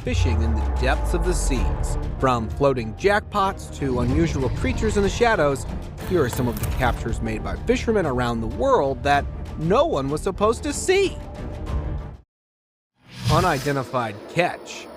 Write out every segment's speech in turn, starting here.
fishing in the depths of the seas. From floating jackpots to unusual creatures in the shadows, here are some of the captures made by fishermen around the world that no one was supposed to see. Unidentified catch.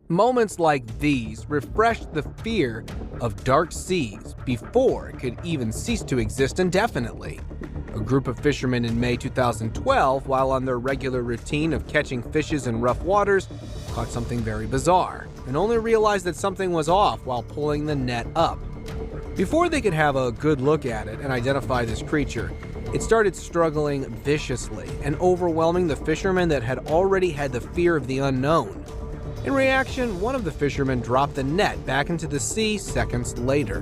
Moments like these refreshed the fear of dark seas before it could even cease to exist indefinitely. A group of fishermen in May 2012, while on their regular routine of catching fishes in rough waters, caught something very bizarre and only realized that something was off while pulling the net up. Before they could have a good look at it and identify this creature, it started struggling viciously and overwhelming the fishermen that had already had the fear of the unknown. In reaction, one of the fishermen dropped the net back into the sea seconds later.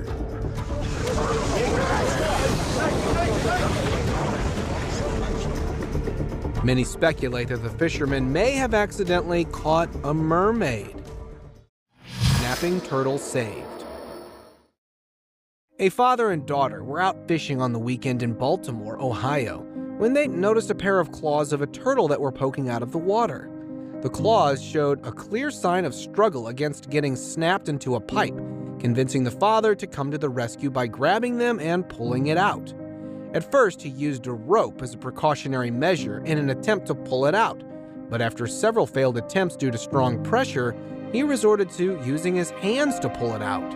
Many speculate that the fisherman may have accidentally caught a mermaid. Snapping turtle saved. A father and daughter were out fishing on the weekend in Baltimore, Ohio, when they noticed a pair of claws of a turtle that were poking out of the water. The claws showed a clear sign of struggle against getting snapped into a pipe, convincing the father to come to the rescue by grabbing them and pulling it out. At first, he used a rope as a precautionary measure in an attempt to pull it out, but after several failed attempts due to strong pressure, he resorted to using his hands to pull it out.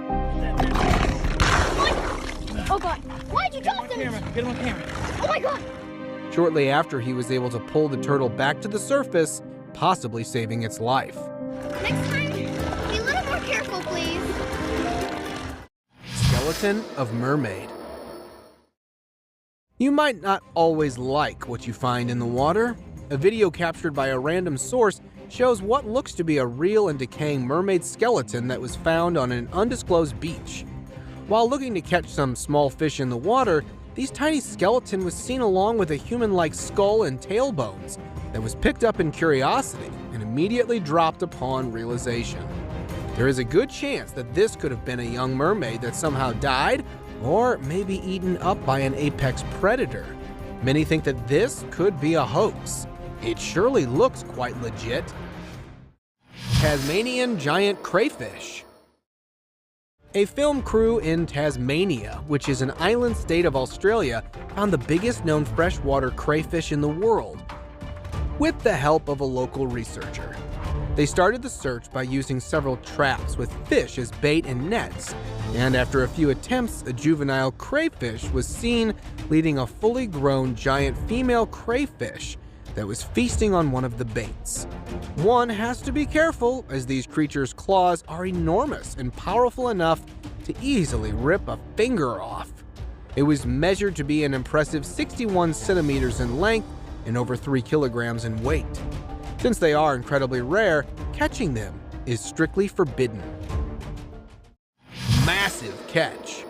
Oh God, why'd you drop them? Get him on camera. Oh my God! Shortly after, he was able to pull the turtle back to the surface, possibly saving its life. Next time, be a little more careful, please. Skeleton of mermaid. You might not always like what you find in the water. A video captured by a random source shows what looks to be a real and decaying mermaid skeleton that was found on an undisclosed beach. While looking to catch some small fish in the water, this tiny skeleton was seen along with a human-like skull and tailbones that was picked up in curiosity and immediately dropped upon realization. There is a good chance that this could have been a young mermaid that somehow died or maybe eaten up by an apex predator. Many think that this could be a hoax. It surely looks quite legit. Tasmanian giant crayfish. A film crew in Tasmania, which is an island state of Australia, found the biggest known freshwater crayfish in the world, with the help of a local researcher. They started the search by using several traps with fish as bait and nets, and after a few attempts, a juvenile crayfish was seen leading a fully grown giant female crayfish that was feasting on one of the baits. One has to be careful, as these creatures' claws are enormous and powerful enough to easily rip a finger off. It was measured to be an impressive 61 centimeters in length and over 3 kilograms in weight. Since they are incredibly rare, catching them is strictly forbidden. Massive catch.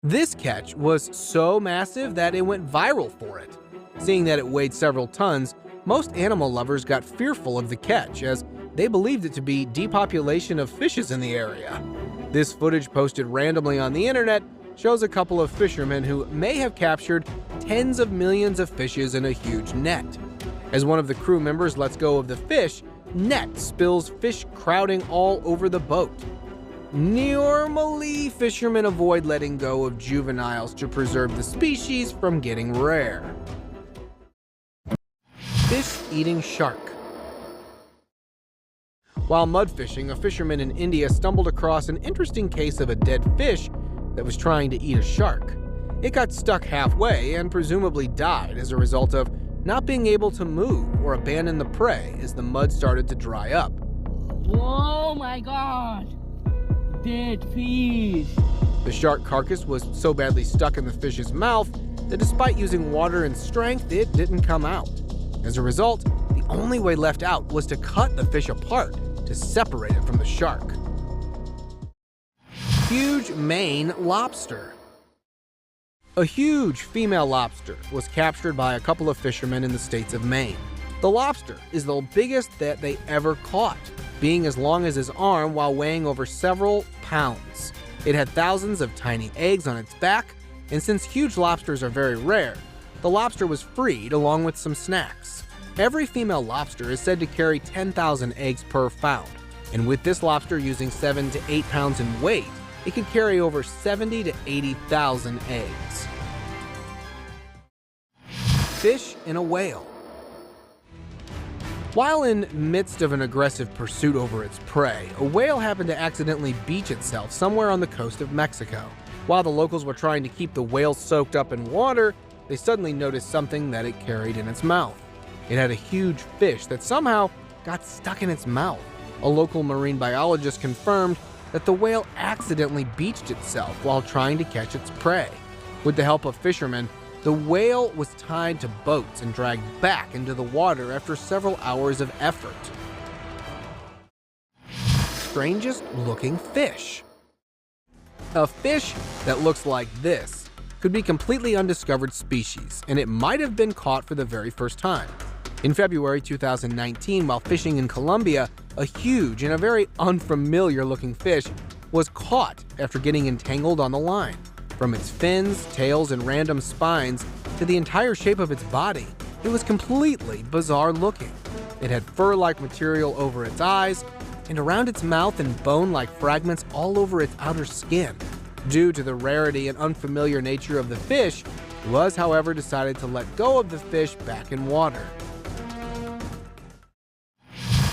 This catch was so massive that it went viral for it. Seeing that it weighed several tons, most animal lovers got fearful of the catch, as they believed it to be depopulation of fishes in the area. This footage posted randomly on the internet shows a couple of fishermen who may have captured tens of millions of fishes in a huge net. As one of the crew members lets go of the fish, net spills fish crowding all over the boat. Normally, fishermen avoid letting go of juveniles to preserve the species from getting rare. Fish-eating shark. While mud fishing, a fisherman in India stumbled across an interesting case of a dead fish that was trying to eat a shark. It got stuck halfway and presumably died as a result of not being able to move or abandon the prey as the mud started to dry up. Oh my God! Dead fish! The shark carcass was so badly stuck in the fish's mouth that despite using water and strength, it didn't come out. As a result, the only way left out was to cut the fish apart to separate it from the shark. Huge Maine lobster. A huge female lobster was captured by a couple of fishermen in the states of Maine. The lobster is the biggest that they ever caught, being as long as his arm while weighing over several pounds. It had thousands of tiny eggs on its back, and since huge lobsters are very rare, the lobster was freed along with some snacks. Every female lobster is said to carry 10,000 eggs per found, and with this lobster using 7 to 8 pounds in weight, it could carry over 70 to 80,000 eggs. Fish in a whale. While in midst of an aggressive pursuit over its prey, a whale happened to accidentally beach itself somewhere on the coast of Mexico. While the locals were trying to keep the whale soaked up in water, they suddenly noticed something that it carried in its mouth. It had a huge fish that somehow got stuck in its mouth. A local marine biologist confirmed that the whale accidentally beached itself while trying to catch its prey. With the help of fishermen, the whale was tied to boats and dragged back into the water after several hours of effort. Strangest looking fish. A fish that looks like this could be a completely undiscovered species, and it might have been caught for the very first time. In February 2019, while fishing in Colombia, a huge and a very unfamiliar looking fish was caught after getting entangled on the line. From its fins, tails, and random spines to the entire shape of its body, it was completely bizarre looking. It had fur-like material over its eyes and around its mouth and bone-like fragments all over its outer skin. Due to the rarity and unfamiliar nature of the fish, it was, however, decided to let go of the fish back in water.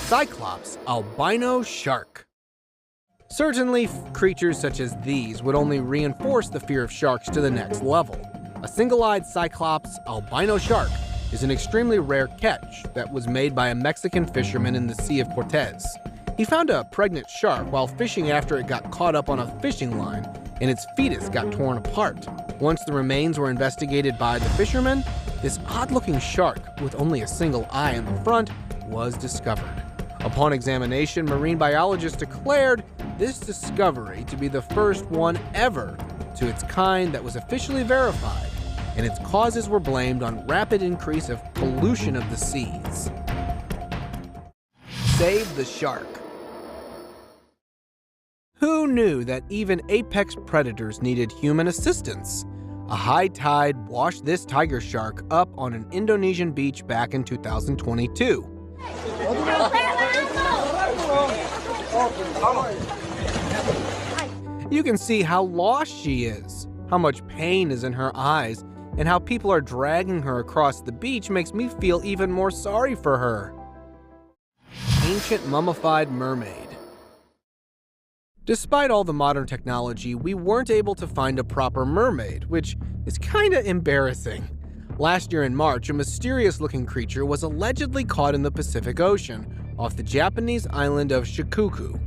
Cyclops albino shark. Certainly, creatures such as these would only reinforce the fear of sharks to the next level. A single-eyed Cyclops albino shark is an extremely rare catch that was made by a Mexican fisherman in the Sea of Cortez. He found a pregnant shark while fishing after it got caught up on a fishing line, and its fetus got torn apart. Once the remains were investigated by the fisherman, this odd-looking shark, with only a single eye in the front, was discovered. Upon examination, marine biologists declared this discovery to be the first one ever to its kind that was officially verified, and its causes were blamed on rapid increase of pollution of the seas. Save the shark. Who knew that even apex predators needed human assistance? A high tide washed this tiger shark up on an Indonesian beach back in 2022. You can see how lost she is, how much pain is in her eyes, and how people are dragging her across the beach makes me feel even more sorry for her. Ancient mummified mermaid. Despite all the modern technology, we weren't able to find a proper mermaid, which is kinda embarrassing. Last year in March, a mysterious-looking creature was allegedly caught in the Pacific Ocean off the Japanese island of Shikoku.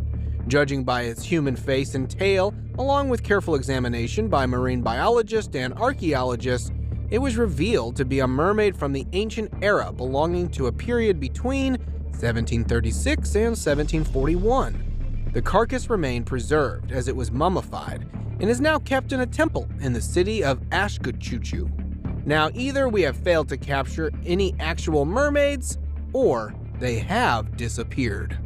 Judging by its human face and tail, along with careful examination by marine biologists and archaeologists, it was revealed to be a mermaid from the ancient era belonging to a period between 1736 and 1741. The carcass remained preserved as it was mummified and is now kept in a temple in the city of Ashkuchuchu. Now, either we have failed to capture any actual mermaids, or they have disappeared.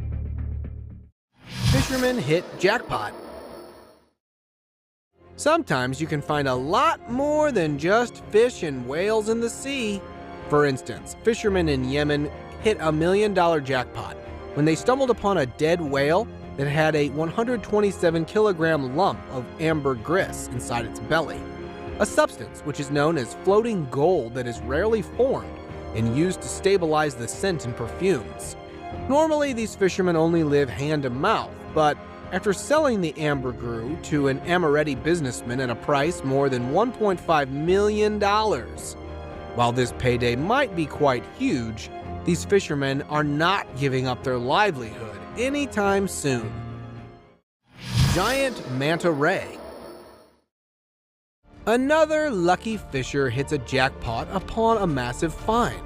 Fishermen hit jackpot. Sometimes you can find a lot more than just fish and whales in the sea. For instance, fishermen in Yemen hit a $1 million jackpot when they stumbled upon a dead whale that had a 127-kilogram lump of ambergris inside its belly, a substance which is known as floating gold that is rarely formed and used to stabilize the scent in perfumes. Normally, these fishermen only live hand to mouth, but after selling the ambergris to an Amaretti businessman at a price more than $1.5 million. While this payday might be quite huge, these fishermen are not giving up their livelihood anytime soon. Giant manta ray. Another lucky fisher hits a jackpot upon a massive find.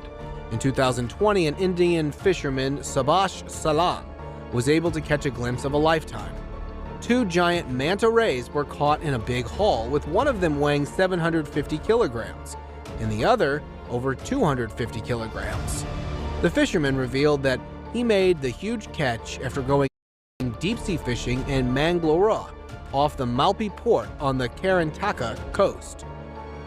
In 2020, an Indian fisherman, Subhash Salam, was able to catch a glimpse of a lifetime. 2 giant manta rays were caught in a big haul, with one of them weighing 750 kilograms, and the other over 250 kilograms. The fisherman revealed that he made the huge catch after going deep-sea fishing in Mangalore, off the Malpi port on the Karnataka coast.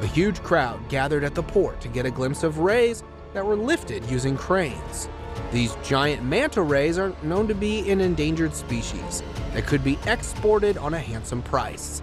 A huge crowd gathered at the port to get a glimpse of rays that were lifted using cranes. These giant manta rays are known to be an endangered species that could be exported on a handsome price.